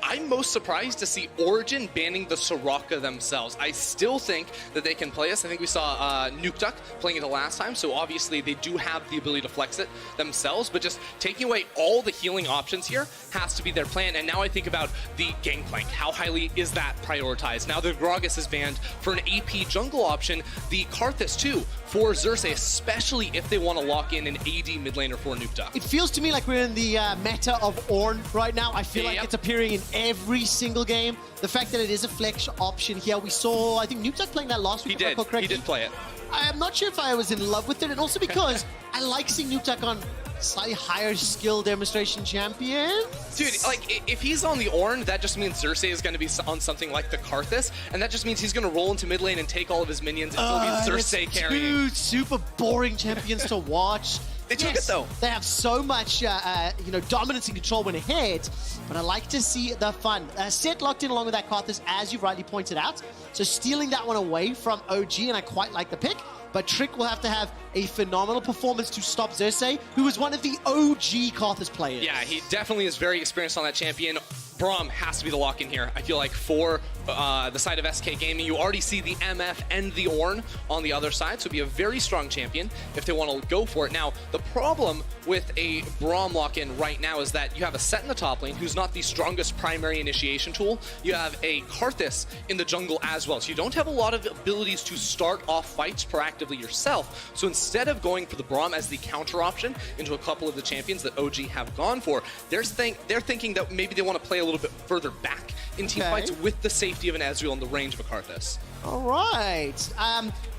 I'm most surprised to see Origen banning the Soraka themselves. I still think that they can play this. I think we saw Nukeduck playing it the last time, so obviously they do have the ability to flex it themselves, but just taking away all the healing options here has to be their plan. And now I think about the Gangplank. How highly is that prioritized? Now the Gragas is banned for an AP jungle option, the Karthus too, for Xerxe, especially if they want to lock in an AD mid laner for Nukeduck. It feels to me like we're in the meta of Ornn right now. I feel like it's appearing in every single game. The fact that it is a flex option here. We saw, I think Nukeduck playing that last week. He did play it. I'm not sure if I was in love with it, and also because I like seeing Nukeduck on slightly higher skill demonstration champion. Dude, like, if he's on the Ornn, that just means Xerxe is going to be on something like the Karthus, and that just means he's going to roll into mid lane and take all of his minions, and it'll be Xerxe carrying. Two super boring champions to watch. They took it though. They have so much, dominance and control when ahead, but I like to see the fun. Set locked in along with that Karthus, as you rightly pointed out. So stealing that one away from OG, and I quite like the pick. But Trick will have to have a phenomenal performance to stop Xerxe, who is one of the OG Karthus players. Yeah, he definitely is very experienced on that champion. Braum has to be the lock in here. I feel like for the side of SK Gaming, you already see the MF and the Ornn on the other side, so it'd be a very strong champion if they want to go for it. Now, the problem with a Braum lock-in right now is that you have a Set in the top lane who's not the strongest primary initiation tool. You have a Karthus in the jungle as well, so you don't have a lot of abilities to start off fights proactively yourself. So instead of going for the Braum as the counter option into a couple of the champions that OG have gone for, they're thinking that maybe they want to play a little bit further back in team fights with the safety of an Ezreal and the range of a Karthus. All right.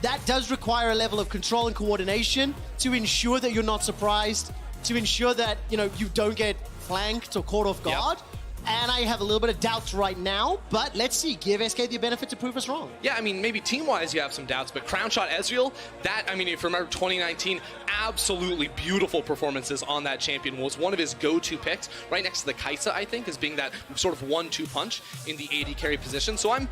That does require a level of control and coordination to ensure that you're not surprised, to ensure that, you don't get flanked or caught off guard. Yep. And I have a little bit of doubts right now, but let's see. Give SK the benefit to prove us wrong. Yeah, I mean, maybe team-wise you have some doubts, but Crownshot Ezreal, that, I mean, if you remember 2019, absolutely beautiful performances on that champion, was one of his go-to picks, right next to the Kai'Sa, I think, as being that sort of 1-2 punch in the AD carry position. So I'm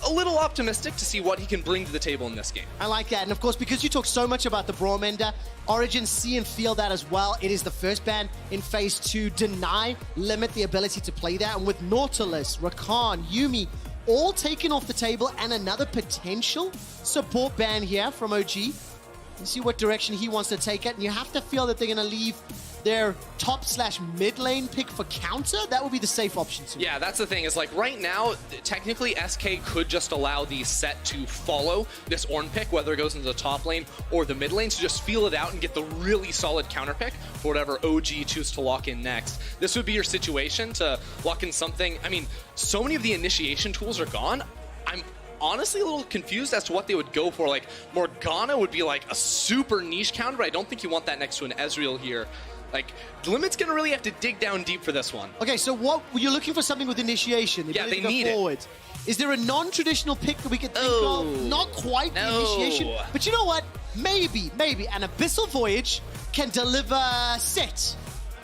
a little optimistic to see what he can bring to the table in this game. I like that, and of course, because you talk so much about the Braum ender, Origen see and feel that as well. It is the first ban in Phase 2. Deny, limit the ability to play that, and with Nautilus, Rakan, Yuumi, all taken off the table, and another potential support ban here from OG. You see what direction he wants to take it, and you have to feel that they're going to leave their top/mid lane pick for counter. That would be the safe option too. Yeah, that's the thing, is like right now, technically SK could just allow the Set to follow this Ornn pick, whether it goes into the top lane or the mid lane, so just feel it out and get the really solid counter pick for whatever OG choose to lock in next. This would be your situation to lock in something. I mean, so many of the initiation tools are gone. I'm honestly a little confused as to what they would go for. Like, Morgana would be like a super niche counter, but I don't think you want that next to an Ezreal here. Like, Limit's gonna really have to dig down deep for this one. Okay, so what you're looking for, something with initiation. Yeah, they need it. Is there a non-traditional pick that we could think of? Not quite the initiation, but you know what? Maybe an Abyssal Voyage can deliver Set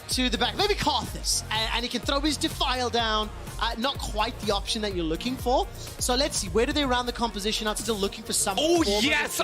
to the back. Maybe Karthus, and he can throw his Defile down. Not quite the option that you're looking for. So let's see, where do they round the composition out? Still looking for some yes!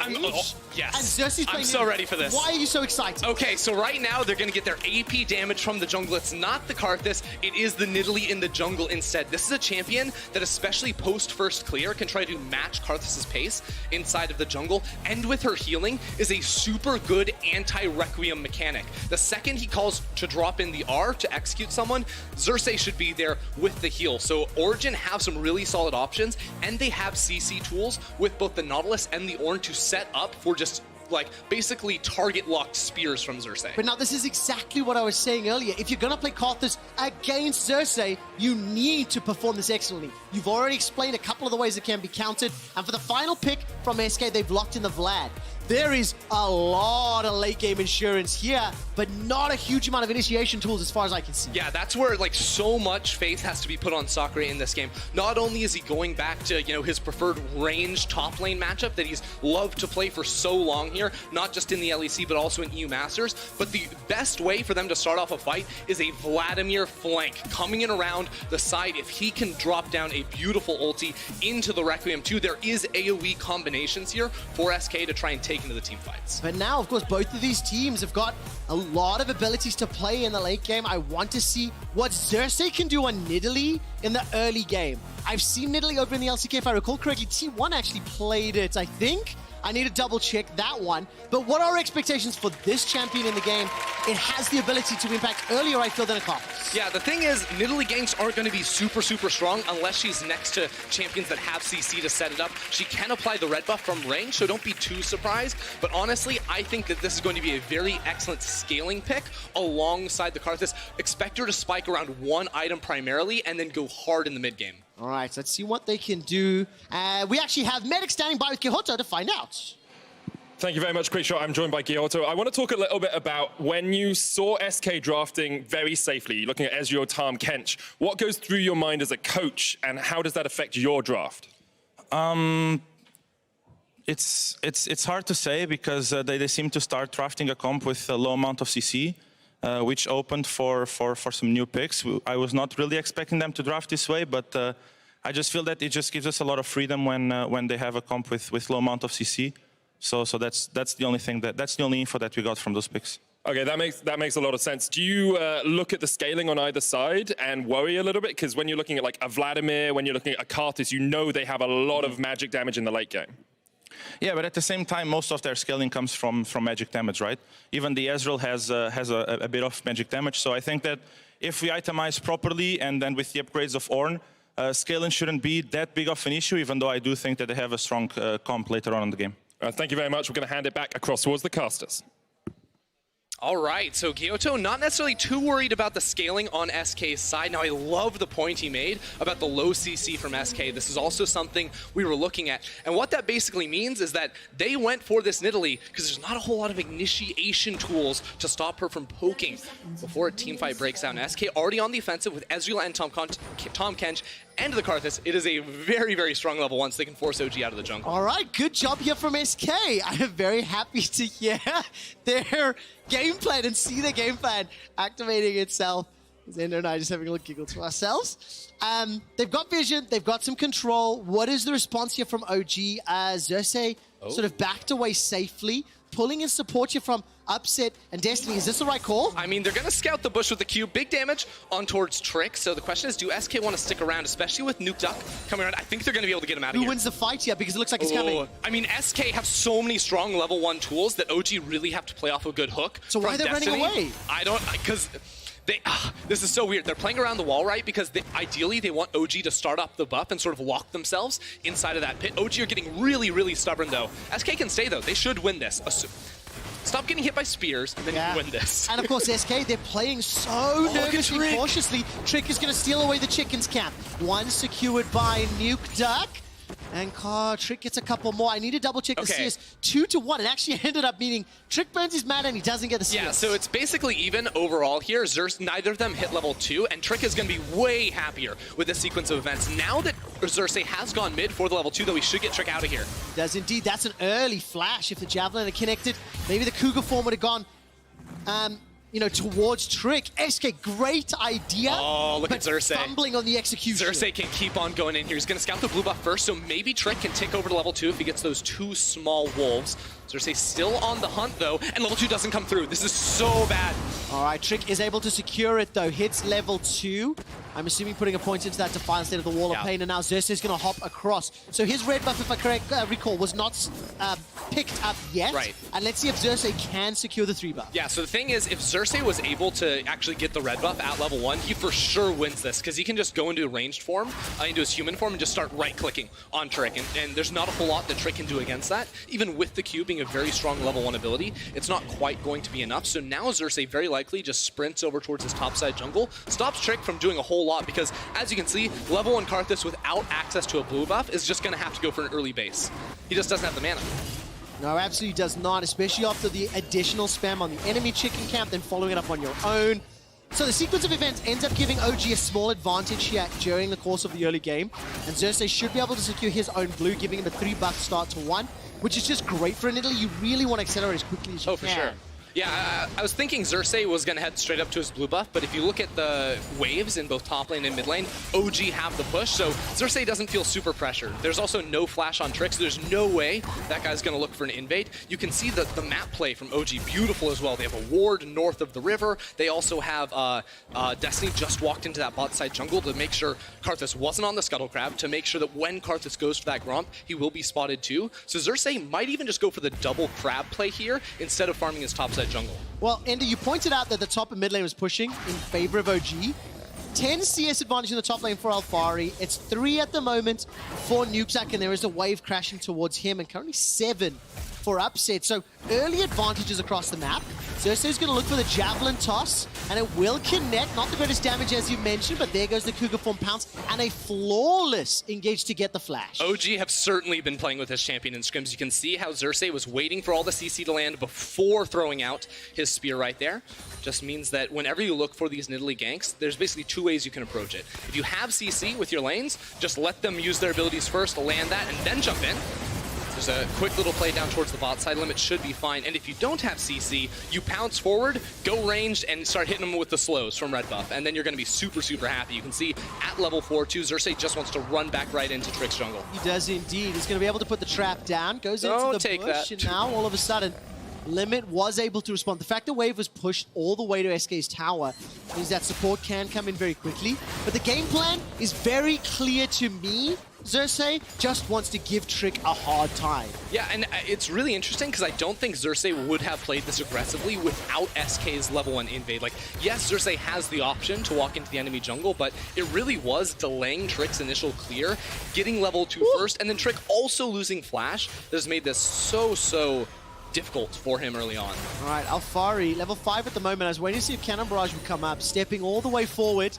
Yes. And Xerxe's I'm so ready for this. Why are you so excited? Okay, so right now they're going to get their AP damage from the jungle. It's not the Karthus, it is the Nidalee in the jungle instead. This is a champion that, especially post-first clear, can try to match Karthus' pace inside of the jungle, and with her healing is a super good anti-Requiem mechanic. The second he calls to drop in the R to execute someone, Xerxe should be there with the heal. So Origen have some really solid options, and they have CC tools with both the Nautilus and the Ornn to set up for just like basically target locked spears from Xerxe. But now this is exactly what I was saying earlier. If you're gonna play Karthus against Xerxe, you need to perform this excellently. You've already explained a couple of the ways it can be countered, and for the final pick from SK, they've locked in the Vlad. There is a lot of late game insurance here, but not a huge amount of initiation tools as far as I can see. Yeah, that's where like so much faith has to be put on Sacre in this game. Not only is he going back to, his preferred range top lane matchup that he's loved to play for so long here, not just in the LEC but also in EU Masters, but the best way for them to start off a fight is a Vladimir flank coming in around the side. If he can drop down a beautiful ulti into the Requiem too, there is AoE combinations here for SK to try and take take into the team fights. But now, of course, both of these teams have got a lot of abilities to play in the late game. I want to see what Xerxe can do on Nidalee in the early game. I've seen Nidalee open in the LCK, if I recall correctly. T1 actually played it, I think. I need to double check that one. But what are expectations for this champion in the game? It has the ability to impact earlier, I feel, than it costs. Yeah, the thing is, Nidalee ganks aren't going to be super strong unless she's next to champions that have CC to set it up. She can apply the red buff from range, so don't be too surprised. But honestly, I think that this is going to be a very excellent scaling pick alongside the Karthus. Expect her to spike around one item primarily and then go hard in the mid game. All right, so let's see what they can do. We actually have Medic standing by with Kihoto to find out. Thank you very much, Crownshot. I'm joined by Giotto. I want to talk a little bit about when you saw SK drafting very safely, looking at Ezreal, Tahm, Kench. What goes through your mind as a coach, and how does that affect your draft? It's hard to say because they seem to start drafting a comp with a low amount of CC, which opened for some new picks. I was not really expecting them to draft this way, but I just feel that it just gives us a lot of freedom when they have a comp with low amount of CC. So that's the only thing that's the only info that we got from those picks. Okay, that makes a lot of sense. Do you look at the scaling on either side and worry a little bit? Because when you're looking at like a Vladimir, when you're looking at a Karthus, you know they have a lot of magic damage in the late game. Yeah, but at the same time, most of their scaling comes from magic damage, right? Even the Ezreal has a bit of magic damage. So I think that if we itemize properly and then with the upgrades of Ornn, scaling shouldn't be that big of an issue, even though I do think that they have a strong comp later on in the game. Thank you very much. We're going to hand it back across towards the casters. All right, so Giotto not necessarily too worried about the scaling on SK's side. Now, I love the point he made about the low CC from SK. This is also something we were looking at. And what that basically means is that they went for this Nidalee because there's not a whole lot of initiation tools to stop her from poking before a team fight breaks out. And SK already on the offensive with Ezreal and Tahm Kench and the Karthus. It is a very strong level one, so they can force OG out of the jungle. All right, good job here from SK. I am very happy to hear their game plan and see their game plan activating itself. Xander and I just having a little giggle to ourselves. They've got vision, they've got some control. What is the response here from OG? Xerxe sort of backed away safely, pulling in support here from Upset and Destiny. Is this the right call? I mean, they're going to scout the bush with the Q. Big damage on towards Trick. So the question is, do SK want to stick around, especially with Nukeduck coming around? I think they're going to be able to get him out of here. Who wins the fight here? Because it looks like he's coming. I mean, SK have so many strong level 1 tools that OG really have to play off a good hook. So why are they running away? I don't, because this is so weird. They're playing around the wall, right? Because ideally they want OG to start up the buff and sort of lock themselves inside of that pit. OG are getting really stubborn, though. SK can stay, though. They should win this. Stop getting hit by spears, and then you win this. And of course, SK, they're playing so nervously, cautiously. Trick is going to steal away the chickens camp. One secured by Nukeduck. And Trick gets a couple more. I need to double check the CS. 2-1. It actually ended up meaning Trick burns his mana and he doesn't get the CS. Yeah, so it's basically even overall here. Xerxe, neither of them hit level 2, and Trick is going to be way happier with this sequence of events. Now that Xerxe has gone mid for the level 2, though, we should get Trick out of here. Does indeed. That's an early flash. If the Javelin had connected, maybe the Cougar form would have gone towards Trick. SK, great idea. Oh, look at Xerxe. Fumbling on the execution. Xerxe can keep on going in here. He's going to scout the blue buff first, so maybe Trick can tick over to level 2 if he gets those 2 small wolves. Xerxe still on the hunt, though, and level 2 doesn't come through. This is so bad. All right, Trick is able to secure it, though. Hits level 2. I'm assuming putting a point into that defiant state of the Wall of Pain, and now Xerxe is going to hop across. So his red buff, if I recall, was not picked up yet. Right. And let's see if Xerxe can secure the 3 buff. Yeah, so the thing is, if Xerxe was able to actually get the red buff at level 1, he for sure wins this, because he can just go into a ranged form, into his human form, and just start right-clicking on Trick. And there's not a whole lot that Trick can do against that. Even with the Q being a very strong level 1 ability, it's not quite going to be enough. So now Xerxe very likely just sprints over towards his topside jungle, stops Trick from doing a whole lot, because as you can see, level 1 Karthus without access to a blue buff is just going to have to go for an early base. He just doesn't have the mana. No, absolutely does not, especially after the additional spam on the enemy chicken camp, then following it up on your own. So the sequence of events ends up giving OG a small advantage here during the course of the early game, and Xerxe should be able to secure his own blue, giving him a 3 buff start to 1, which is just great for a Nidalee. You really want to accelerate as quickly as you can. Oh, for sure. Yeah, I was thinking Xerxe was going to head straight up to his blue buff, but if you look at the waves in both top lane and mid lane, OG have the push, so Xerxe doesn't feel super pressured. There's also no flash on Trick, so there's no way that guy's going to look for an invade. You can see the map play from OG, beautiful as well. They have a ward north of the river. They also have Destiny just walked into that bot side jungle to make sure Karthus wasn't on the Scuttle Crab, to make sure that when Karthus goes for that Gromp, he will be spotted too. So Xerxe might even just go for the double crab play here instead of farming his topside jungle. Well, Andy, you pointed out that the top and mid lane was pushing in favor of OG. 10 CS advantage in the top lane for Alphari. It's 3 at the moment for Nukeduck, and there is a wave crashing towards him, and currently 7 for Upset. So early advantages across the map. Xerxe is going to look for the Javelin toss, and it will connect. Not the greatest damage as you mentioned, but there goes the Cougar form pounce, and a flawless engage to get the flash. OG have certainly been playing with this champion in scrims. You can see how Xerxe was waiting for all the CC to land before throwing out his spear right there. Just means that whenever you look for these Nidalee ganks, there's basically 2 ways you can approach it. If you have CC with your lanes, just let them use their abilities first to land that and then jump in. There's a quick little play down towards the bot side. Limit should be fine. And if you don't have CC, you pounce forward, go ranged, and start hitting them with the slows from red buff. And then you're going to be super, super happy. You can see at level 4 too, Xerxe just wants to run back right into Trick's jungle. He does indeed. He's going to be able to put the trap down. Goes into the bush, and now all of a sudden, Limit was able to respond. The fact the wave was pushed all the way to SK's tower means that support can come in very quickly. But the game plan is very clear to me. Xerxe just wants to give Trick a hard time. Yeah, and it's really interesting because I don't think Xerxe would have played this aggressively without SK's level 1 invade. Like, yes, Xerxe has the option to walk into the enemy jungle, but it really was delaying Trick's initial clear, getting level 2 first, and then Trick also losing flash that has made this so difficult for him early on. All right, Alphari, level 5 at the moment. I was waiting to see if Cannon Barrage would come up, stepping all the way forward.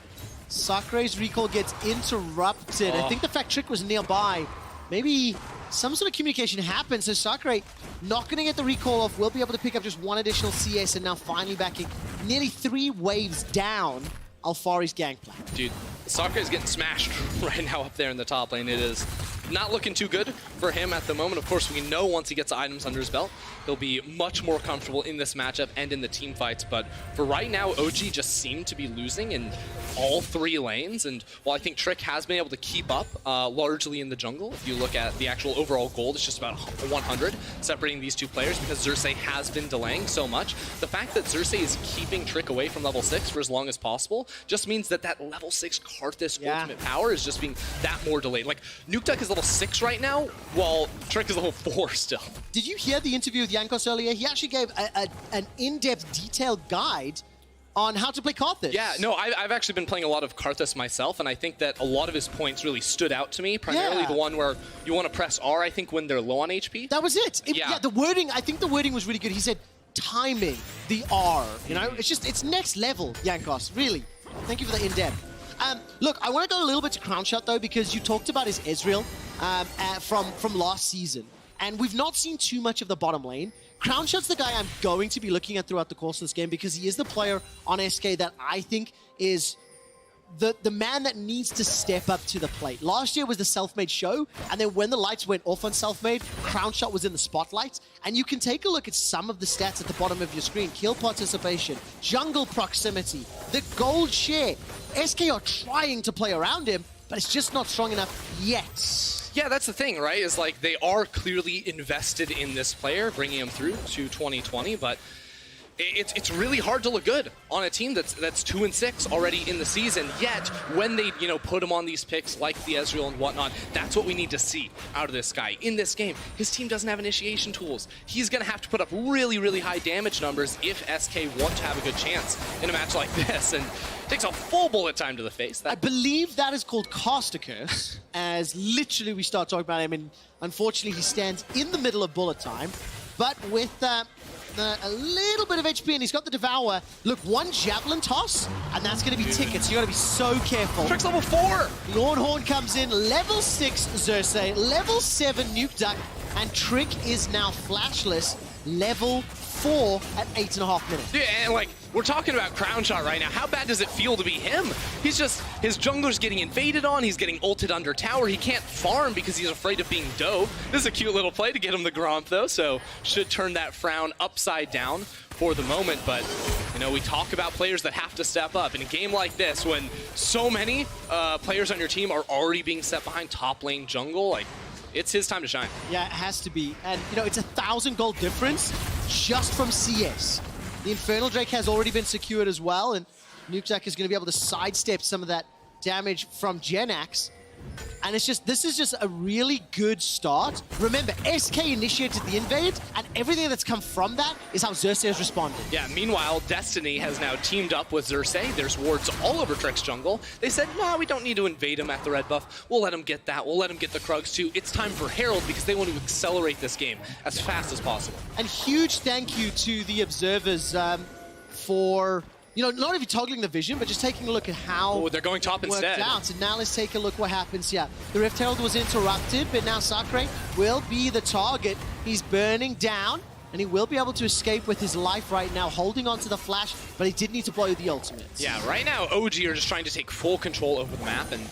Sacre's recall gets interrupted. I think the fact Trick was nearby, maybe some sort of communication happened, so Sacre not going to get the recall off, will be able to pick up just 1 additional CS, and now finally backing nearly 3 waves down Alphari's gangplank. Dude, Sacre is getting smashed right now up there in the top lane. It is not looking too good for him at the moment. Of course, we know once he gets items under his belt, he'll be much more comfortable in this matchup and in the team fights. But for right now, OG just seemed to be losing in all 3 lanes. And while I think Trick has been able to keep up largely in the jungle, if you look at the actual overall gold, it's just about 100 separating these 2 players because Xerxe has been delaying so much. The fact that Xerxe is keeping Trick away from level 6 for as long as possible just means that that level 6 Karthus ultimate power is just being that more delayed. Like, Nukeduck is level 6 right now, while Trick is level 4 still. Did you hear the interview with Jankos earlier? He actually gave an in-depth, detailed guide on how to play Karthus. Yeah, no, I've actually been playing a lot of Karthus myself, and I think that a lot of his points really stood out to me. Primarily the one where you want to press R, I think, when they're low on HP. That was it. Yeah, the wording, I think the wording was really good. He said, timing the R, you know? It's next level, Jankos, really. Thank you for the in-depth. Look, I want to go a little bit to Crownshot, though, because you talked about his Ezreal from last season, and we've not seen too much of the bottom lane. Crownshot's the guy I'm going to be looking at throughout the course of this game because he is the player on SK that I think is the man that needs to step up to the plate. Last year was the Self-Made show, and then when the lights went off on Self-Made, Crownshot was in the spotlight, and you can take a look at some of the stats at the bottom of your screen. Kill participation, jungle proximity, the gold share. SK are trying to play around him, but it's just not strong enough yet. Yeah, that's the thing, right? Is like they are clearly invested in this player, bringing him through to 2020, but it's really hard to look good on a team that's 2-6 already in the season. Yet when they put him on these picks like the Ezreal and whatnot, that's what we need to see out of this guy in this game. His team doesn't have initiation tools. He's gonna have to put up really high damage numbers if SK want to have a good chance in a match like this, and takes a full bullet time to the face. I believe that is called Cast a Curse, as literally we start talking about him, and unfortunately he stands in the middle of bullet time, but with a little bit of HP, and he's got the Devour. Look, 1 Javelin toss, and that's going to be tickets. You got to be so careful. Trick's level 4! Lord Horn comes in, level 6 Xerxe, level 7 Nukeduck, and Trick is now flashless, level 4 at 8.5 minutes. Yeah, and like, we're talking about Crownshot right now. How bad does it feel to be him? He's just, his jungler's getting invaded on, he's getting ulted under tower, he can't farm because he's afraid of being dove. This is a cute little play to get him the Gromp though, so should turn that frown upside down for the moment, but you know, we talk about players that have to step up. In a game like this, when so many players on your team are already being set behind top lane jungle, like, it's his time to shine. Yeah, it has to be. And, you know, it's 1,000 gold difference just from CS. The Infernal Drake has already been secured as well, and Nukeduck is going to be able to sidestep some of that damage from Jenax. And it's just, this is just a really good start. Remember, SK initiated the invade, and everything that's come from that is how Xerxe has responded. Yeah, meanwhile, Destiny has now teamed up with Xerxe. There's wards all over Trick's jungle. They said, no, we don't need to invade him at the red buff. We'll let him get that. We'll let him get the Krugs too. It's time for Herald because they want to accelerate this game as fast as possible. And huge thank you to the observers for, you know, not even toggling the vision, but just taking a look at how they're going top it worked instead. out. So now let's take a look what happens here. The Rift Herald was interrupted, but now Sacre will be the target. He's burning down, and he will be able to escape with his life right now, holding onto the flash, but he did need to blow the ultimates. Yeah, right now OG are just trying to take full control over the map, and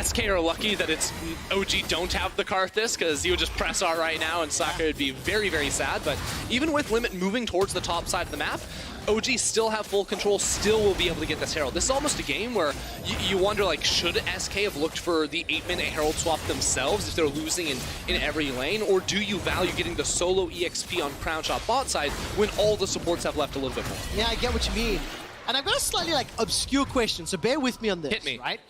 SK are lucky that it's OG don't have the Karthus, because he would just press R right now, and Sacre would be very, very sad. But even with Limit moving towards the top side of the map, OG still have full control, still will be able to get this Herald. This is almost a game where you wonder, like, should SK have looked for the 8-minute Herald swap themselves if they're losing in every lane, or do you value getting the solo EXP on Crownshot bot side when all the supports have left a little bit more? Yeah, I get what you mean. And I've got a slightly, like, obscure question, so bear with me on this. Hit me. Right?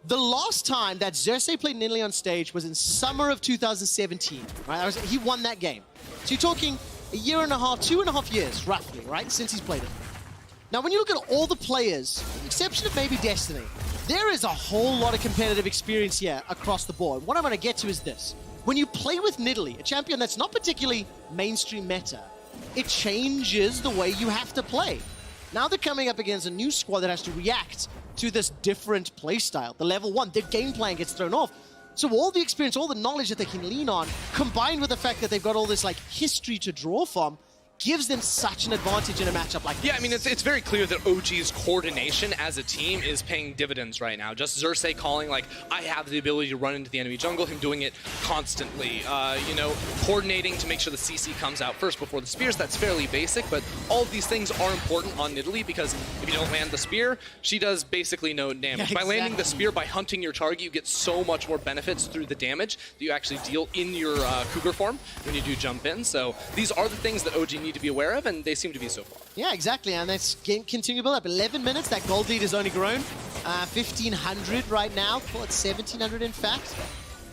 The last time that Xerxe played Nidalee on stage was in summer of 2017, right? He won that game. So you're talking a year and a half, 2.5 years, roughly, right, since he's played it. Now, when you look at all the players, with the exception of maybe Destiny, there is a whole lot of competitive experience here across the board. What I'm going to get to is this. When you play with Nidalee, a champion that's not particularly mainstream meta, it changes the way you have to play. Now they're coming up against a new squad that has to react to this different playstyle. The level 1, their game plan gets thrown off. So all the experience, all the knowledge that they can lean on, combined with the fact that they've got all this like history to draw from, gives them such an advantage in a matchup like this. Yeah, I mean, it's very clear that OG's coordination as a team is paying dividends right now. Just Xerxe calling, like, I have the ability to run into the enemy jungle, him doing it constantly. You know, coordinating to make sure the CC comes out first before the spears, that's fairly basic, but all of these things are important on Nidalee because if you don't land the spear, she does basically no damage. Yeah, By landing the spear, by hunting your target, you get so much more benefits through the damage that you actually deal in your Cougar form when you do jump in. So these are the things that OG need to be aware of, and they seem to be so far. Yeah, exactly, and that's continue to build up. 11 minutes, that gold lead has only grown. 1,500 right now, call it 1,700 in fact.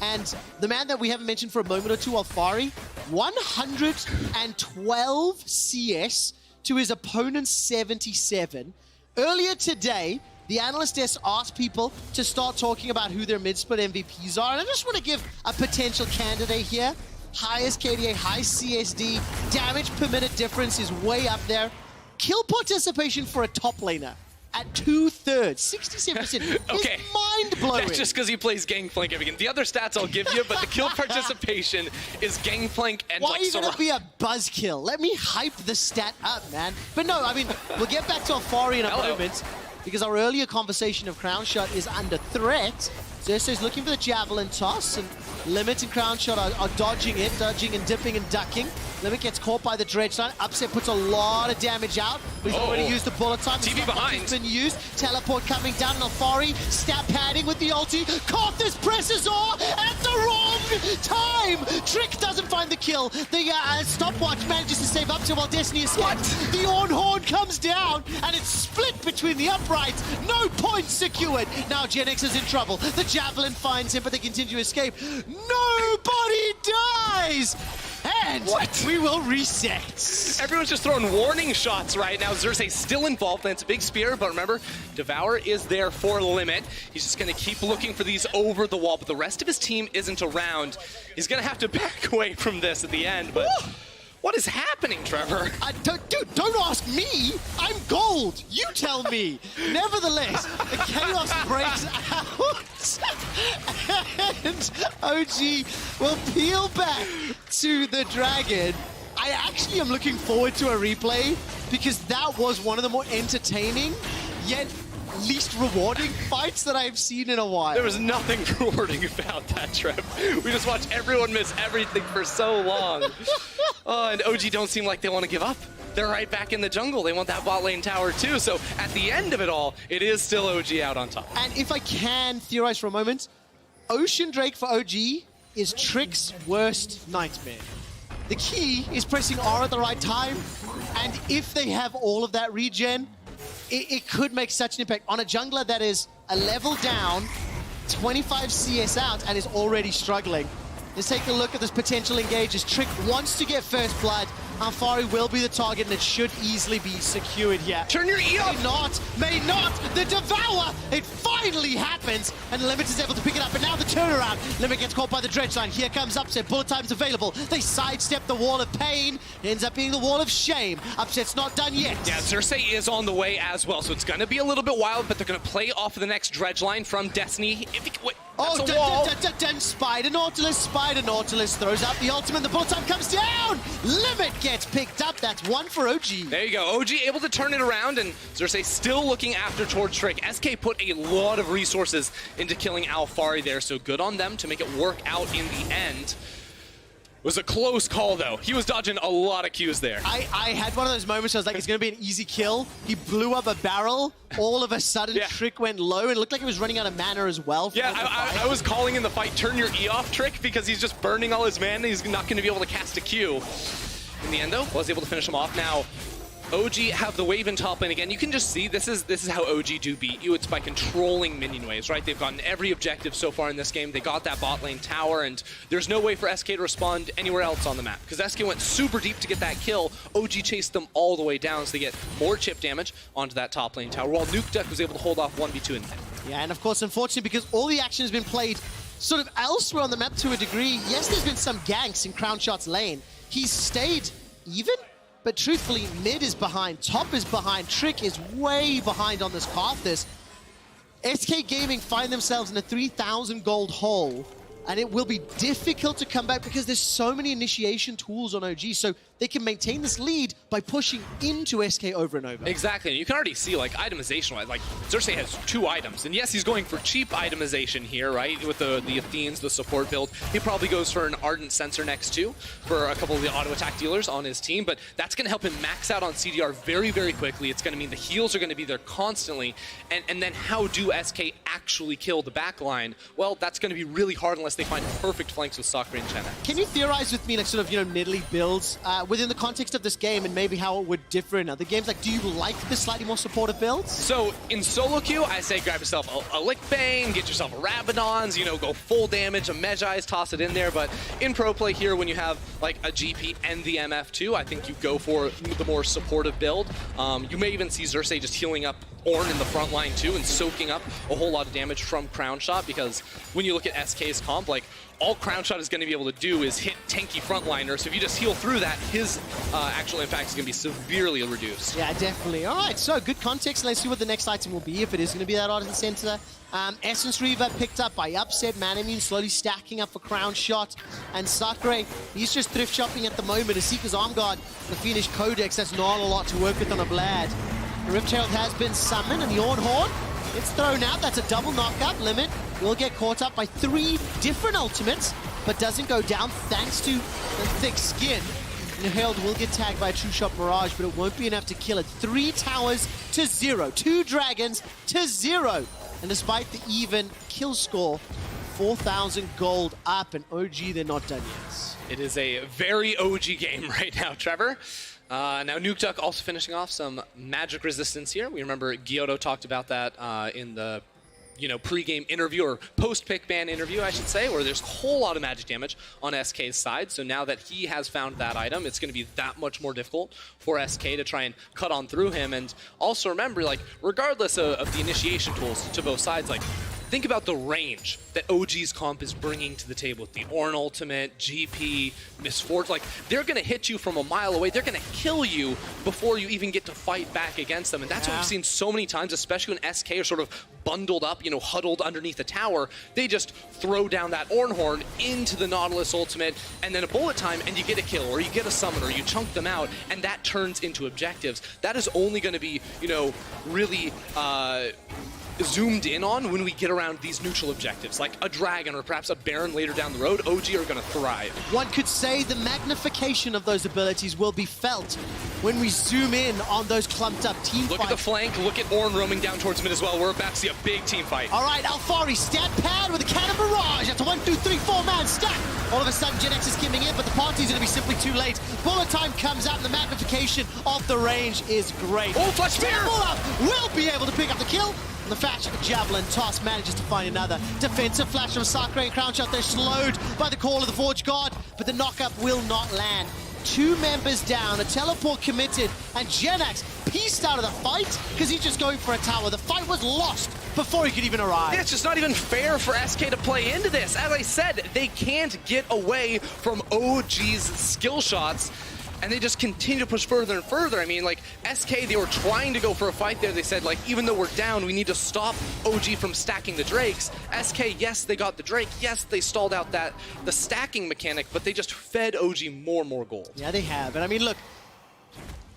And the man that we haven't mentioned for a moment or two, Alphari, 112 CS to his opponent's 77. Earlier today, the analyst desk asked people to start talking about who their mid-split MVPs are, and I just want to give a potential candidate here. Highest KDA, high CSD, damage per minute difference is way up there. Kill participation for a top laner at 2/3, 67%. Okay. Is mind-blowing. That's just because he plays Gangplank every game. The other stats I'll give you, but the kill participation is Gangplank and Why like are you going Sora. to be a buzzkill? Let me hype the stat up, man. But no, I mean, we'll get back to Alphari in a moment, because our earlier conversation of Crownshot is under threat. Xerxe is looking for the Javelin toss, and Limit and Crownshot are dodging it, dodging and dipping and ducking. Limit gets caught by the dredge line. Upset puts a lot of damage out, but he's already used the bullet time. TV behind. It's been used. Teleport coming down, and Alphari stab padding with the ulti. Karthus presses R at the wrong time. Trick doesn't find the kill. The stopwatch manages to save up to while Destiny escapes. The Orn Horn comes down, and it's split between the uprights. No points secured. Now Jenax is in trouble. The Javelin finds him, but they continue to escape. Nobody dies! And we will reset. Everyone's just throwing warning shots right now. Xerxe still involved, and it's a big spear, but remember, Devour is there for Limit. He's just going to keep looking for these over the wall, but the rest of his team isn't around. He's going to have to back away from this at the end, but what is happening, Trevor? Dude, don't ask me. I'm gold. You tell me. Nevertheless, the chaos breaks out. And OG will peel back to the dragon. I actually am looking forward to a replay because that was one of the more entertaining, yet least rewarding fights that I've seen in a while. There was nothing rewarding about that trip. We just watched everyone miss everything for so long. Oh, and OG don't seem like they want to give up. They're right back in the jungle. They want that bot lane tower too. So at the end of it all, it is still OG out on top. And if I can theorize for a moment, Ocean Drake for OG is Trick's worst nightmare. The key is pressing R at the right time, and if they have all of that regen, it could make such an impact on a jungler that is a level down, 25 CS out, and is already struggling. Let's take a look at this potential engage as Trick wants to get first blood. Alphari will be the target, and it should easily be secured here. Turn your E off! May not! The Devour! It finally happens, and Limit is able to pick it up, and now the turnaround. Limit gets caught by the dredge line. Here comes Upset. Bullet time's available. They sidestep the wall of pain. It ends up being the wall of shame. Upset's not done yet. Yeah, Xerxe is on the way as well, so it's going to be a little bit wild, but they're going to play off of the next dredge line from Destiny. Oh, Spider Nautilus throws out the ultimate. The bullet time comes down. Limit gets picked up. That's one for OG. There you go. OG able to turn it around, and Xerxe still looking after towards Trick. SK put a lot of resources into killing Alphari there, so good on them to make it work out in the end. It was a close call, though. He was dodging a lot of Qs there. I had one of those moments where I was like, it's going to be an easy kill. He blew up a barrel. All of a sudden, Trick went low, and it looked like he was running out of mana as well. Yeah, I was calling in the fight, turn your E off, Trick, because he's just burning all his mana. He's not going to be able to cast a Q. In the end, though, was able to finish him off. Now, OG have the wave in top lane again. You can just see this is how OG do beat you. It's by controlling minion waves, right? They've gotten every objective so far in this game. They got that bot lane tower, and there's no way for SK to respond anywhere else on the map because SK went super deep to get that kill. OG chased them all the way down, so they get more chip damage onto that top lane tower, while Nukeduck was able to hold off 1v2 in there. Yeah, and of course, unfortunately, because all the action has been played sort of elsewhere on the map to a degree, yes, there's been some ganks in Crownshot's lane. He's stayed even. But truthfully, mid is behind, top is behind, Trick is way behind on this Karthus. SK Gaming find themselves in a 3,000 gold hole, and it will be difficult to come back because there's so many initiation tools on OG, so they can maintain this lead by pushing into SK over and over. Exactly, and you can already see, like, itemization-wise, like, Xerxe has 2 items, and yes, he's going for cheap itemization here, right, with the Athenes, the support build. He probably goes for an Ardent Sensor next, too, for a couple of the auto-attack dealers on his team, but that's going to help him max out on CDR very, very quickly. It's going to mean the heals are going to be there constantly, and then how do SK actually kill the backline? Well, that's going to be really hard unless they find perfect flanks with Sacre and Jenax. Can you theorize with me, like, sort of, you know, niddly builds within the context of this game and maybe how it would differ in other games? Like, do you like the slightly more supportive builds? So, in solo queue, I say grab yourself a Lick Bane, get yourself a Rabadons, you know, go full damage, a Medjai's, toss it in there. But in pro play here, when you have, like, a GP and the MF2, I think you go for the more supportive build. You may even see Xerxe just healing up Ornn in the front line too and soaking up a whole lot of damage from Crownshot, because when you look at SK's comp, like, all Crownshot is going to be able to do is hit tanky frontliners. So if you just heal through that, his actual impact is going to be severely reduced. Yeah, definitely. All right, so good context. Let's see what the next item will be, if it is going to be that Ardent Sensor. Essence Reaver picked up by Upset. Manamune slowly stacking up for Crownshot. And Sacre, he's just thrift shopping at the moment. A Seeker's Arm Guard, the Fiendish Codex, that's not a lot to work with on a Vlad. The Rift Herald has been summoned, and the Ornn Horn, it's thrown out. That's a double knockup. Limit will get caught up by 3 different ultimates, but doesn't go down thanks to the thick skin. The Herald will get tagged by a True Shot Mirage, but it won't be enough to kill it. 3 towers to 0. 2 dragons to 0. And despite the even kill score, 4,000 gold up, and OG, they're not done yet. It is a very OG game right now, Trevor. Now, Nukeduck also finishing off some magic resistance here. We remember Gyoto talked about that in the pre-game interview, or post-pick ban interview, I should say, where there's a whole lot of magic damage on SK's side. So now that he has found that item, it's going to be that much more difficult for SK to try and cut on through him. And also remember, like, regardless of the initiation tools to both sides, like, think about the range that OG's comp is bringing to the table with the Ornn ultimate, GP, Miss Forge. Like, they're going to hit you from a mile away. They're going to kill you before you even get to fight back against them. And that's what we've seen so many times, especially when SK are sort of bundled up, you know, huddled underneath the tower. They just throw down that Ornn horn into the Nautilus ultimate, and then a bullet time, and you get a kill, or you get a summon, or you chunk them out, and that turns into objectives. That is only going to be, you know, really zoomed in on when we get around these neutral objectives, like a dragon or perhaps a baron later down the road. OG are going to thrive. One could say the magnification of those abilities will be felt when we zoom in on those clumped up team Look fights. at the flank, look at Ornn roaming down towards mid as well. We're about to see a big team fight. All right, Alphari, stat pad with a cannon barrage. That's a 1, 2, 3, 4-man stack. All of a sudden, Jenax is coming in, but the party's going to be simply too late. Bullet time comes out, and the magnification of the range is great. Oh, flash spear! Will be able to pick up the kill. And the Thatch Javelin toss manages to find another. Defensive flash from Sacre and Crownshot. They're slowed by the call of the Forge Guard, but the knockup will not land. 2 members down, a teleport committed, and Jenax pieced out of the fight because he's just going for a tower. The fight was lost before he could even arrive. Yeah, it's just not even fair for SK to play into this. As I said, they can't get away from OG's skill shots, and they just continue to push further and further. I mean, like, SK, they were trying to go for a fight there. They said, like, even though we're down, we need to stop OG from stacking the Drakes. SK, yes, they got the Drake. Yes, they stalled out the stacking mechanic, but they just fed OG more and more gold. Yeah, they have. And I mean, look,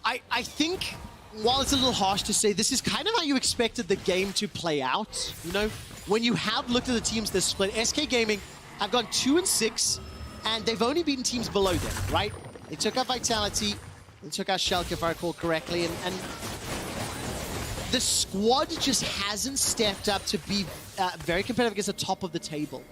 I think, while it's a little harsh to say, this is kind of how you expected the game to play out. You know, when you have looked at the teams this split, SK Gaming have gone 2-6, and they've only beaten teams below them, right? They took out Vitality, they took out Xerxe, if I recall correctly, and the squad just hasn't stepped up to be very competitive against the top of the table.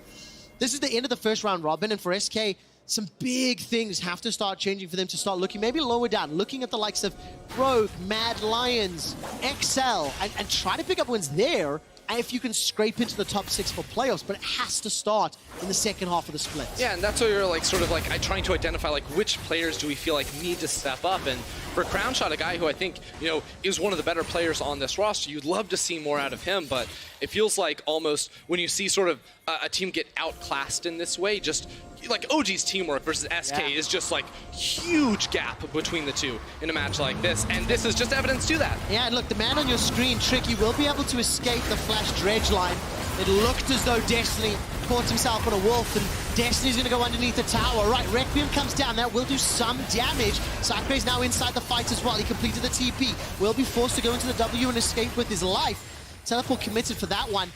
This is the end of the first round robin, and for SK, some big things have to start changing for them to start looking maybe lower down, looking at the likes of Rogue, Mad Lions, XL, and try to pick up wins there. And if you can scrape into the top 6 for playoffs, but it has to start in the second half of the split. Yeah, and that's where you're like sort of like trying to identify like which players do we feel like need to step up. And for Crownshot, a guy who I think, you know, is one of the better players on this roster, you'd love to see more out of him, but it feels like almost when you see sort of a team get outclassed in this way, just like OG's teamwork versus SK is just like huge gap between the two in a match like this, and this is just evidence to that. Yeah, and look, the man on your screen, Tricky, will be able to escape the flash dredge line. It looked as though Destiny caught himself on a wolf, and Destiny's going to go underneath the tower. Right, Requiem comes down. That will do some damage. Sacre is now inside the fight as well. He completed the TP. Will be forced to go into the W and escape with his life. Teleport committed for that one.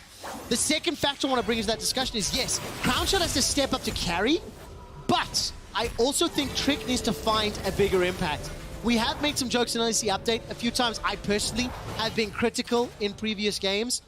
The second factor I want to bring into that discussion is, yes, Crownshot has to step up to carry, but I also think Trick needs to find a bigger impact. We have made some jokes in LEC update a few times. I personally have been critical in previous games,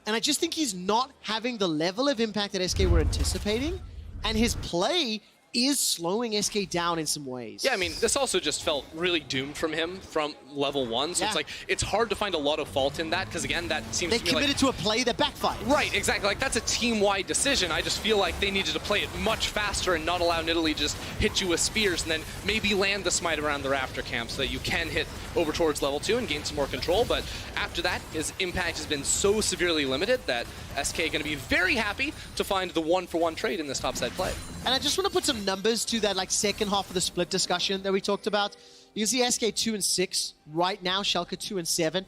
and I just think he's not having the level of impact that SK were anticipating, and his play is slowing SK down in some ways. Yeah, I mean, this also just felt really doomed from him from level 1, so it's like, it's hard to find a lot of fault in that, because again, that seems to me like... They committed to a play that backfired. Right, exactly. Like, that's a team-wide decision. I just feel like they needed to play it much faster and not allow Nidalee to just hit you with spears and then maybe land the smite around the Rafter camp so that you can hit over towards level 2 and gain some more control. But after that, his impact has been so severely limited that SK going to be very happy to find the 1-for-1 trade in this topside play. And I just want to put some numbers to that like second half of the split discussion that we talked about. You can see SK 2-6 right now, Xerxe 2-7,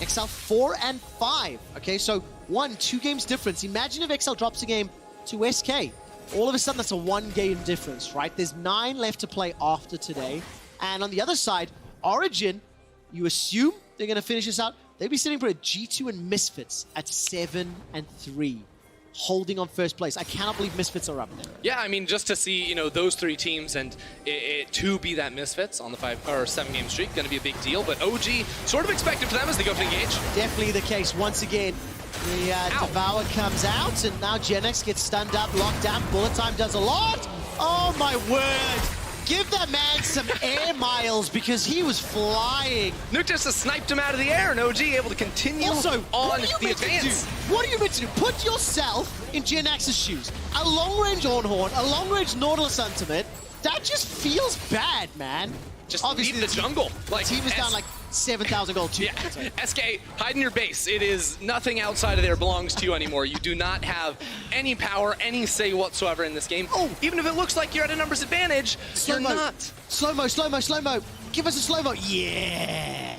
XL 4-5. Okay, so 1-2 games difference. Imagine if XL drops a game to SK. All of a sudden, that's a 1-game difference, right? There's 9 left to play after today. And on the other side, Origen, you assume they're going to finish this out. They'd be sitting for a G2 and Misfits at 7-3. Holding on first place. I cannot believe Misfits are up there. Yeah, I mean, just to see, you know, those 3 teams and it to be that Misfits on the 5 or 7 game streak, going to be a big deal. But OG sort of expected for them as they go to engage. Definitely the case. Once again, the Devour comes out, and now Jenax gets stunned up, locked down. Bullet time does a lot. Oh my word! Give that man some air miles because he was flying. Nuke just sniped him out of the air, and OG able to continue also, on the advance. What are you meant to do? Put yourself in Jenax's shoes. A long-range Ornn horn, a long-range Nautilus ultimate, that just feels bad, man. Just leave the jungle. Like, team is down like 7,000 gold too. Yeah, SK, hide in your base. It is nothing outside of there belongs to you anymore. You do not have any power, any say whatsoever in this game. Oh. Even if it looks like you're at a numbers advantage, you're not. Slow-mo, slow-mo, slow-mo. Give us a slow-mo. Yeah.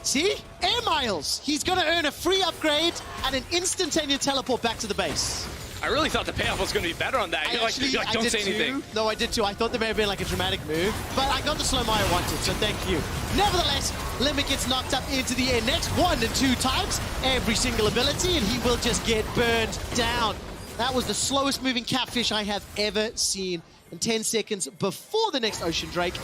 See? Air miles. He's going to earn a free upgrade and an instantaneous teleport back to the base. I really thought the payoff was going to be better on that. You're like, don't say anything. No, I did too. I thought there may have been like a dramatic move, but I got the slow-mo I wanted, so thank you. Nevertheless, Limit gets knocked up into the air next 1 and 2 times, every single ability, and he will just get burned down. That was the slowest moving catfish I have ever seen. In 10 seconds before the next Ocean Drake.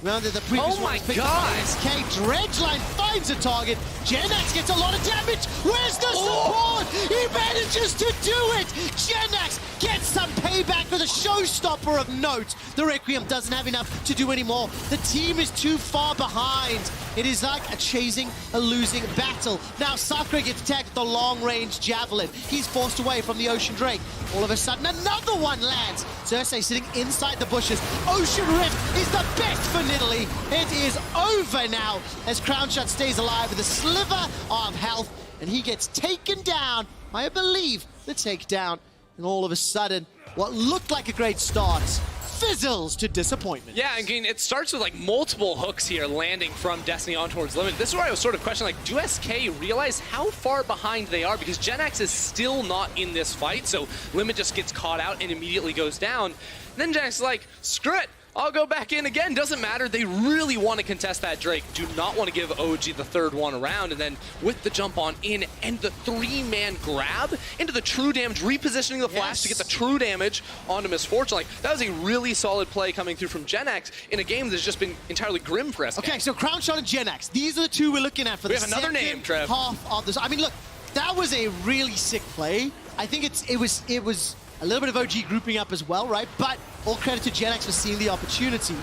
Remember the previous one was picked up by SK. Dredgeline finds a target. Jenax gets a lot of damage. Where's the support? He manages to do it. Jenax gets some payback for the showstopper of note. The Requiem doesn't have enough to do anymore. The team is too far behind. It is like chasing a losing battle. Now Sacre gets tagged with the long-range javelin. He's forced away from the Ocean Drake. All of a sudden, another one lands. Xerxe sitting inside the bushes. Ocean Rift is the best for Italy. It is over now as Crownshot stays alive with a sliver of health, and he gets taken down, I believe, the takedown. And all of a sudden, what looked like a great start fizzles to disappointment. Yeah, I mean, it starts with like multiple hooks here landing from Destiny on towards Limit. This is where I was sort of questioning, like, do SK realize how far behind they are? Because Jenax is still not in this fight, so Limit just gets caught out and immediately goes down. And then Jenax is like, screw it. I'll go back in again. Doesn't matter. They really want to contest that Drake. Do not want to give OG the third one around. And then with the jump on in and the 3-man grab into the true damage, repositioning the flash to get the true damage onto Misfortune. Like, that was a really solid play coming through from Jenax in a game that's just been entirely grim for SK. Okay, so Crownshot and Jenax. These are the two we're looking at for the second another name, Trev. Half of this. I mean, look, that was a really sick play. I think it was a little bit of OG grouping up as well, right? But all credit to Jenax for seeing the opportunity.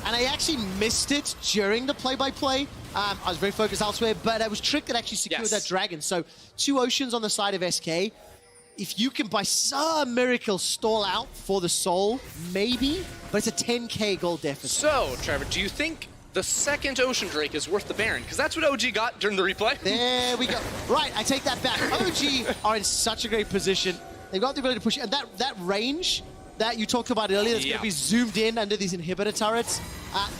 And I actually missed it during the play-by-play. I was very focused elsewhere, but I was Trick that actually secured that dragon. So 2 Oceans on the side of SK. If you can, by some miracle, stall out for the soul, maybe, but it's a 10K gold deficit. So, Trevor, do you think the second Ocean Drake is worth the Baron? Because that's what OG got during the replay. There we go. Right, I take that back. OG are in such a great position. They've got the ability to push, and that range that you talked about earlier that's going to be zoomed in under these inhibitor turrets,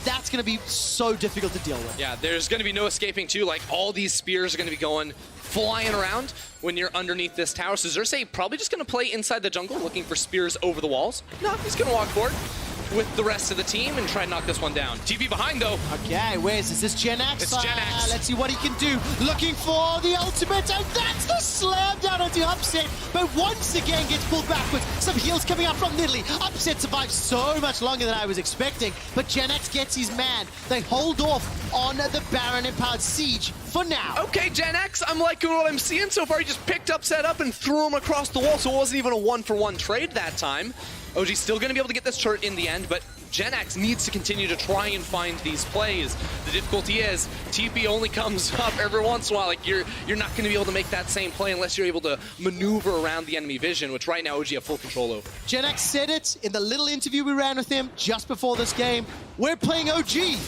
that's going to be so difficult to deal with. Yeah, there's going to be no escaping too. Like, all these spears are going to be going flying around when you're underneath this tower. So Xerxe probably just going to play inside the jungle looking for spears over the walls. No, he's going to walk forward with the rest of the team and try to knock this one down. TP behind, though. Okay, where is this? Is this Jenax? It's Jenax. Let's see what he can do. Looking for the ultimate, and that's the slam down onto Upset, but once again gets pulled backwards. Some heals coming up from Nidalee. Upset survives so much longer than I was expecting, but Jenax gets his man. They hold off on the Baron-empowered siege for now. Okay, Jenax, I'm liking what I'm seeing so far. He just picked Upset up and threw him across the wall, so it wasn't even a 1-for-1 trade that time. OG's still going to be able to get this turret in the end, but Jenax needs to continue to try and find these plays. The difficulty is, TP only comes up every once in a while. Like, you're not going to be able to make that same play unless you're able to maneuver around the enemy vision, which right now OG have full control over. Jenax said it in the little interview we ran with him just before this game. We're playing OG.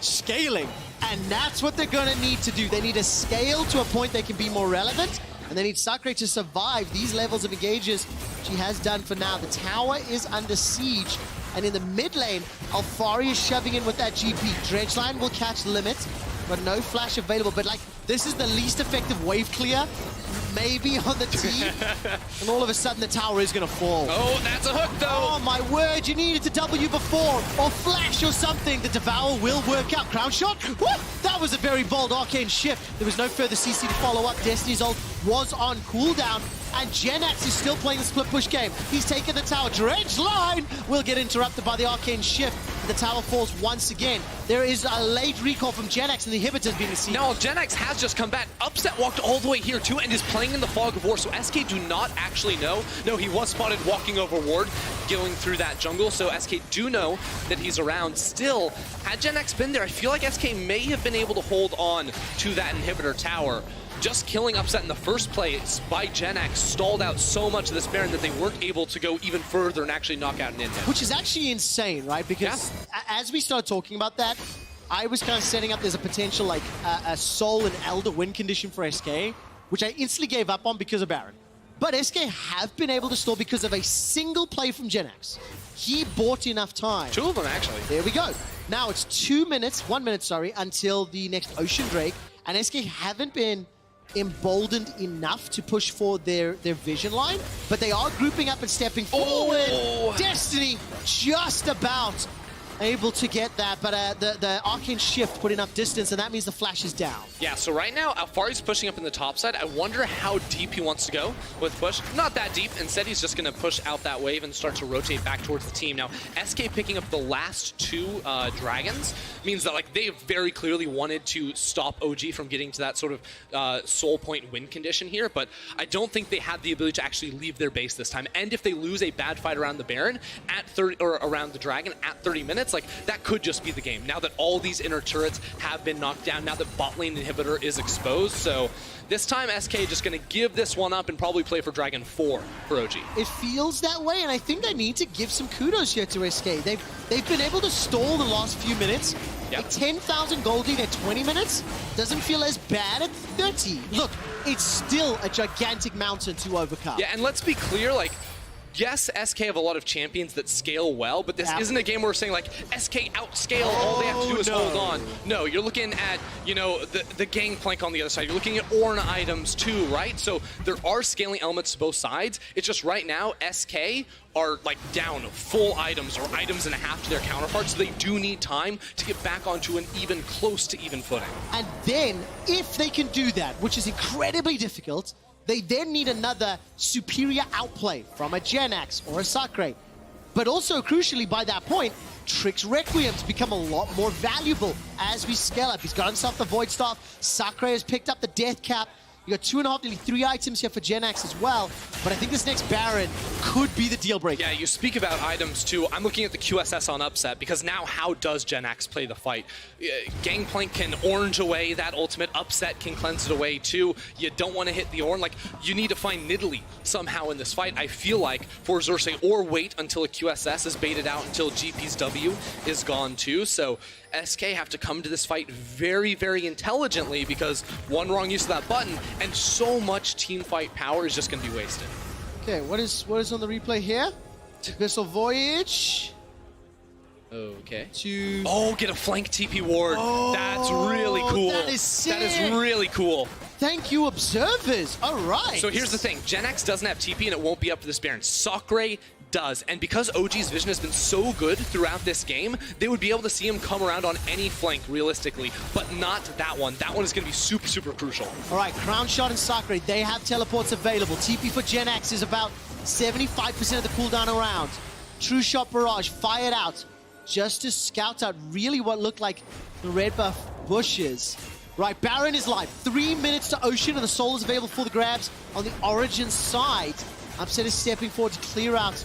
Scaling. And that's what they're going to need to do. They need to scale to a point they can be more relevant. And they need Sacre to survive these levels of engages, which he has done for now. The tower is under siege. And in the mid lane, Alphari is shoving in with that GP. Dredgeline will catch Limit, but no flash available. But like, this is the least effective wave clear, maybe on the team. And all of a sudden, the tower is going to fall. Oh, that's a hook, though. Oh, my word. You needed to W before, or flash or something. The Devour will work out. Crownshot. Woo! That was a very bold arcane shift. There was no further CC to follow up. Destiny's ult was on cooldown. And Jenax is still playing the split push game. He's taken the tower. Dredgeline will get interrupted by the arcane shift. The tower falls once again. There is a late recall from Jenax, and the inhibitors being received. No, Jenax has just come back. Upset walked all the way here too and is playing in the fog of war, so SK do not actually know. No, he was spotted walking over ward, going through that jungle, so SK do know that he's around. Still, had Jenax been there, I feel like SK may have been able to hold on to that inhibitor tower. just killing Upset in the first place by Jenax stalled out so much of this Baron that they weren't able to go even further and actually knock out an in-hit. Which is actually insane, right? Because as we started talking about that, I was kind of setting up there's a potential like a Soul and Elder win condition for SK, which I instantly gave up on because of Baron. But SK have been able to stall because of a single play from Jenax. He bought enough time. 2 of them, actually. There we go. Now it's 1 minute, sorry, until the next Ocean Drake. And SK haven't been emboldened enough to push for their vision line, but they are grouping up and stepping forward. Destiny just about able to get that, but the Arcane Shift put enough distance, and that means the flash is down. Yeah, so right now, Alphari's pushing up in the top side. I wonder how deep he wants to go with push. Not that deep. Instead, he's just going to push out that wave and start to rotate back towards the team. Now, SK picking up the last 2 dragons means that like they very clearly wanted to stop OG from getting to that sort of soul point win condition here, but I don't think they had the ability to actually leave their base this time. And if they lose a bad fight around the Baron at 30 or around the Dragon at 30 minutes, like that could just be the game. Now that all these inner turrets have been knocked down, now that bot lane inhibitor is exposed, so this time SK just gonna give this one up and probably play for Dragon 4 for OG. It feels that way, and I think I need to give some kudos here to SK. They've been able to stall the last few minutes. Yep. A 10,000 gold lead at 20 minutes doesn't feel as bad at 30. Look, it's still a gigantic mountain to overcome. Yeah, and let's be clear, like, yes, SK have a lot of champions that scale well, but this isn't a game where we're saying, like, SK outscale, all they have to do is hold on. No, you're looking at, you know, the gangplank on the other side. You're looking at Ornn items too, right? So there are scaling elements to both sides. It's just right now, SK are, like, down full items or items and a half to their counterparts, so they do need time to get back onto an even close to even footing. And then, if they can do that, which is incredibly difficult, they then need another superior outplay from a Jenax or a Sacre. But also, crucially, by that point, Trick's Requiem's become a lot more valuable as we scale up. He's got himself the Void Staff. Sacre has picked up the Death Cap. You got 2.5, nearly 3 items here for Jenax as well. But I think this next Baron could be the deal breaker. Yeah, you speak about items too. I'm looking at the QSS on Upset because now how does Jenax play the fight? Gangplank can orange away that ultimate. Upset can cleanse it away too. You don't want to hit the Ornn. Like, you need to find Nidalee somehow in this fight, I feel like, for Xerxe, or wait until a QSS is baited out until GP's W is gone too. So SK have to come to this fight very, very intelligently because one wrong use of that button and so much team fight power is just going to be wasted. Okay, what is on the replay here? Abyssal Voyage. Okay. To get a flank TP ward. That's really cool. That is sick. That is really cool. Thank you, observers. All right. So here's the thing. Jenax doesn't have TP and it won't be up for this Baron. Sacre does. And because OG's vision has been so good throughout this game, they would be able to see him come around on any flank realistically, but not that one. That one is going to be super, super crucial. All right, Crownshot and Sacre, they have teleports available. TP for Jenax is about 75% of the cooldown around. True Shot Barrage fired out just to scout out really what looked like the red buff bushes. Right, Baron is live. 3 minutes to Ocean, and the Soul is available for the grabs on the Origen side. Upset is stepping forward to clear out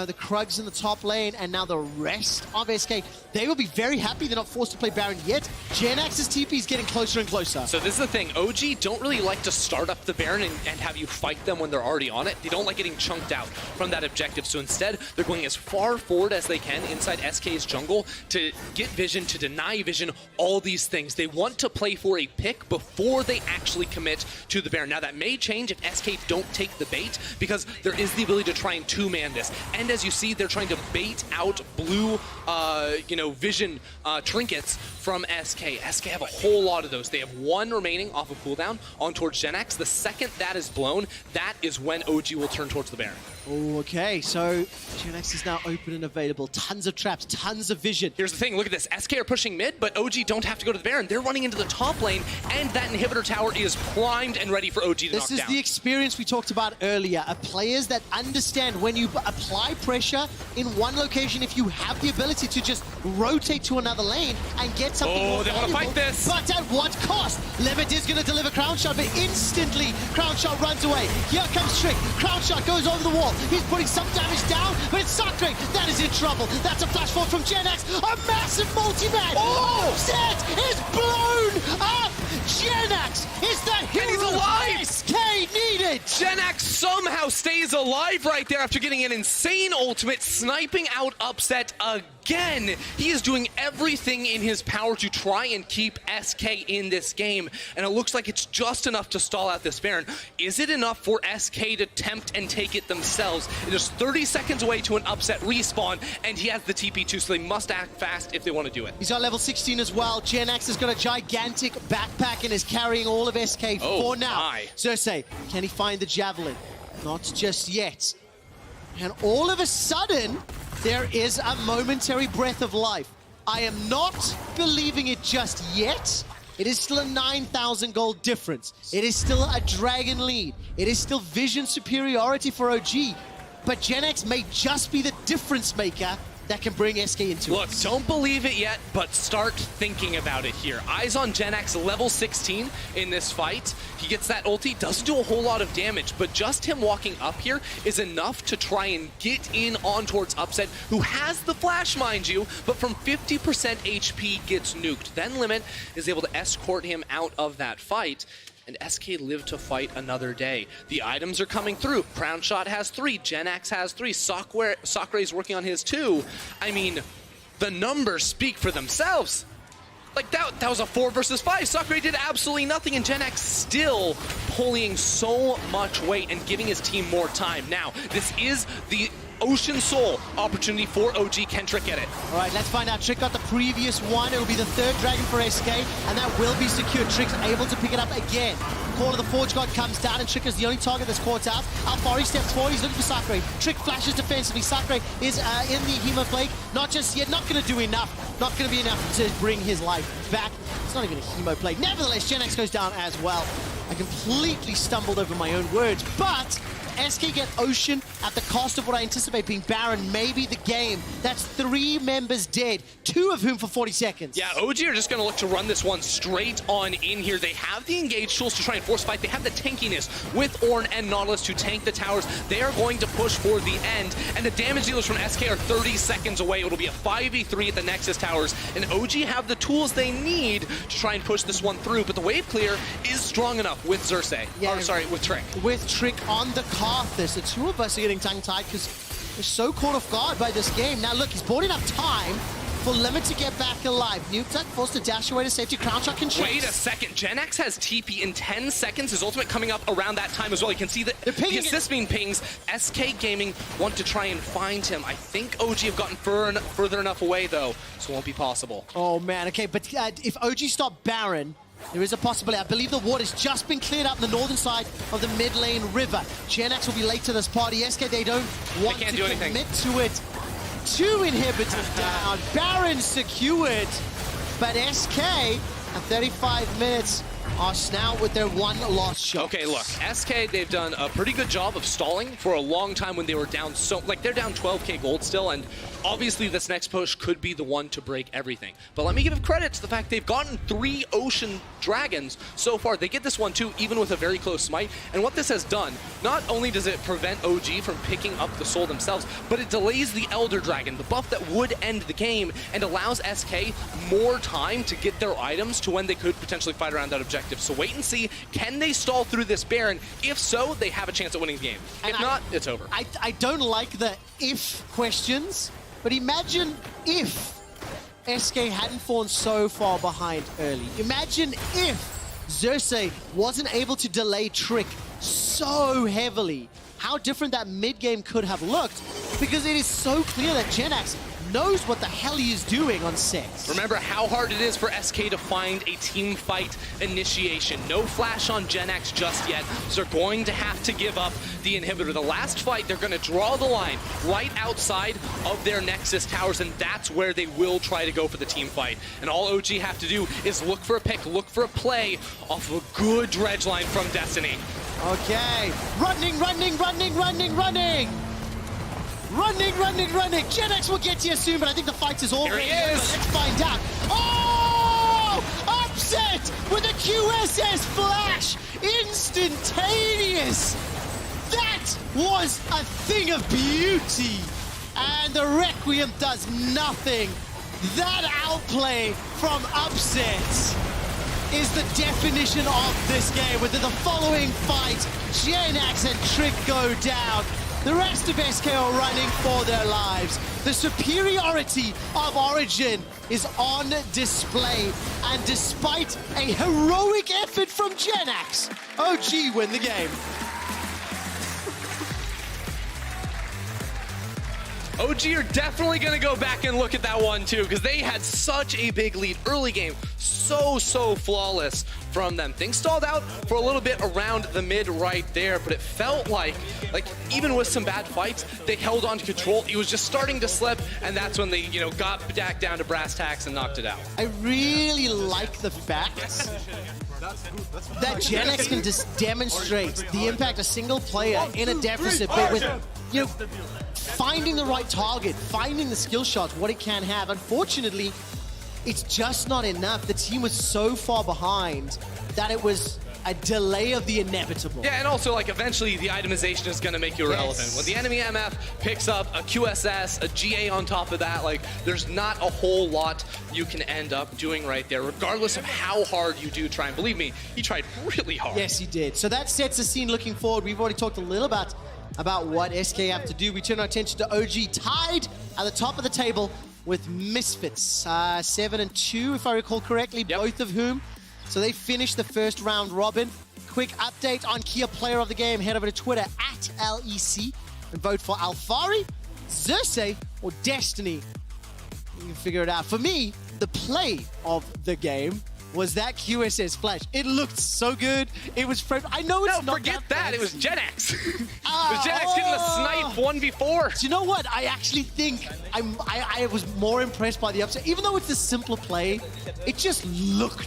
the Krugs in the top lane, and now the rest of SK. They will be very happy they're not forced to play Baron yet. Jenax's TP is getting closer and closer. So this is the thing. OG don't really like to start up the Baron and have you fight them when they're already on it. They don't like getting chunked out from that objective. So instead, they're going as far forward as they can inside SK's jungle to get vision, to deny vision, all these things. They want to play for a pick before they actually commit to the Baron. Now that may change if SK don't take the bait, because there is the ability to try and two-man this. And as you see, they're trying to bait out blue, vision trinkets from SK. SK have a whole lot of those. They have 1 remaining off of cooldown on towards Jenax. The second that is blown, that is when OG will turn towards the Baron. Oh, okay, so Jenax is now open and available. Tons of traps, tons of vision. Here's the thing, look at this. SK are pushing mid, but OG don't have to go to the Baron. They're running into the top lane, and that inhibitor tower is primed and ready for OG to knock down. This is the experience we talked about earlier, of players that understand when you apply pressure in one location, if you have the ability to just rotate to another lane and get something more they want to fight this. But at what cost? Limit is going to deliver Crownshot, but instantly Crownshot runs away. Here comes Trick. Crownshot goes over the wall. He's putting some damage down, but it's Sacre that is in trouble. That's a flash forward from Jenax. A massive multi-man. Set is blown up. Jenax is the hero he's alive! SK needed! Jenax somehow stays alive right there after getting an insane ultimate, sniping out Upset again. He is doing everything in his power to try and keep SK in this game, and it looks like it's just enough to stall out this Baron. Is it enough for SK to tempt and take it themselves? It is 30 seconds away to an Upset respawn, and he has the TP too, so they must act fast if they want to do it. He's on level 16 as well. Jenax has got a gigantic backpack and is carrying all of SK for now. My. Xerxe, can he find the Javelin? Not just yet. And all of a sudden, there is a momentary breath of life. I am not believing it just yet. It is still a 9,000 gold difference. It is still a dragon lead. It is still vision superiority for OG. But Jenax may just be the difference maker that can bring SK into it. Look, don't believe it yet, but start thinking about it here. Eyes on Jenax, level 16 in this fight. He gets that ulti, doesn't do a whole lot of damage, but just him walking up here is enough to try and get in on towards Upset, who has the flash, mind you, but from 50% HP gets nuked. Then Limit is able to escort him out of that fight, and SK live to fight another day. The items are coming through. Crownshot has 3, Jenax has 3, Sacre is working on his 2. I mean, the numbers speak for themselves. Like, that was a 4 versus 5. Sacre did absolutely nothing, and Jenax still pulling so much weight and giving his team more time. Now, this is the Ocean Soul opportunity for OG. Can Trick get it? All right, let's find out. Trick got the previous one. It'll be the 3rd dragon for SK, and that will be secured. Trick's able to pick it up again. Call of the Forge God comes down, and Trick is the only target that's caught out. Alphari steps forward. He's looking for Sacre. Trick flashes defensively. Sacre is in the Hemoplague. Not just yet. Not going to do enough. Not going to be enough to bring his life back. It's not even a Hemoplague. Nevertheless, Jenax goes down as well. I completely stumbled over my own words, but SK get Ocean at the cost of what I anticipate being Baron, maybe the game. That's 3 members dead, 2 of whom for 40 seconds. Yeah, OG are just going to look to run this one straight on in here. They have the engaged tools to try and force fight. They have the tankiness with Ornn and Nautilus to tank the towers. They are going to push for the end, and the damage dealers from SK are 30 seconds away. It'll be a 5v3 at the Nexus towers, and OG have the tools they need to try and push this one through, but the wave clear is strong enough with Xerxe. Yeah, or, sorry, with Trick. With Trick on the Karthus. The 2 of us are getting tongue-tied because we're so caught off guard by this game. Now look, he's bought enough time for Limit to get back alive. Nukeduck forced to dash away to safety. Crownshot can chase. Wait a second. Jenax has TP in 10 seconds. His ultimate coming up around that time as well. You can see that the assist being pings. SK Gaming want to try and find him. I think OG have gotten further enough away, though, so it won't be possible. Oh, man. Okay, but if OG stop Baron, there is a possibility. I believe the water's just been cleared up on the northern side of the mid lane river. Jenax will be late to this party. SK, they don't want to commit to it. 2 inhibitors down. Baron secured. But SK, at 35 minutes, are now with their 1 lost shot. Okay, look, SK, they've done a pretty good job of stalling for a long time when they were down so, like, they're down 12k gold still, and obviously this next push could be the one to break everything. But let me give credit to the fact they've gotten 3 Ocean Dragons so far. They get this one too, even with a very close smite. And what this has done, not only does it prevent OG from picking up the soul themselves, but it delays the Elder Dragon, the buff that would end the game, and allows SK more time to get their items to when they could potentially fight around that objective. So wait and see, can they stall through this Baron? If so, they have a chance at winning the game. If not, it's over. I don't like the if questions, but imagine if SK hadn't fallen so far behind early. Imagine if Xerxe wasn't able to delay Trick so heavily. How different that mid-game could have looked, because it is so clear that Jenax knows what the hell he is doing on set. Remember how hard it is for SK to find a team fight initiation. No flash on Jenax just yet, so they're going to have to give up the inhibitor. The last fight, they're going to draw the line right outside of their Nexus towers, and that's where they will try to go for the team fight. And all OG have to do is look for a pick, look for a play off of a good dredge line from Destiny. Okay, running! Jenax will get to you soon, but I think the fight is already over. Let's find out. Oh! Upset with a QSS flash! Instantaneous! That was a thing of beauty! And the Requiem does nothing. That outplay from Upset. is the definition of this game. With the following fight, Jenax and Trick go down. The rest of SK are running for their lives. The superiority of Origen is on display. And despite a heroic effort from Jenax, OG win the game. OG are definitely going to go back and look at that one too, because they had such a big lead early game. So flawless from them. Things stalled out for a little bit around the mid right there, but it felt like even with some bad fights, they held on to control. It was just starting to slip, and that's when they, got back down to brass tacks and knocked it out. I really like the fact that Jenax can just demonstrate the impact a single player in a deficit, but with, finding the right target, finding the skill shots, what it can have. Unfortunately, it's just not enough. The team was so far behind that it was a delay of the inevitable. Yeah, and also eventually the itemization is going to make you irrelevant. When the enemy MF picks up a QSS, a GA on top of that, there's not a whole lot you can end up doing right there, regardless of how hard you do try. And believe me, he tried really hard. Yes, he did. So that sets the scene looking forward. We've already talked a little about what SK have to do. We turn our attention to OG, tied at the top of the table with Misfits, 7-2, if I recall correctly, both of whom. So they finished the first round robin. Quick update on Kia Player of the Game. Head over to Twitter at LEC and vote for Alphari, Xerxe, or Destiny. You can figure it out. For me, the play of the game was that QSS flash. It looked so good. It was... I know it's not forget that. It was Jenax. It was Jenax getting the snipe 1v4. Do you know what? I actually think I was more impressed by the upset. Even though it's a simpler play, it just looked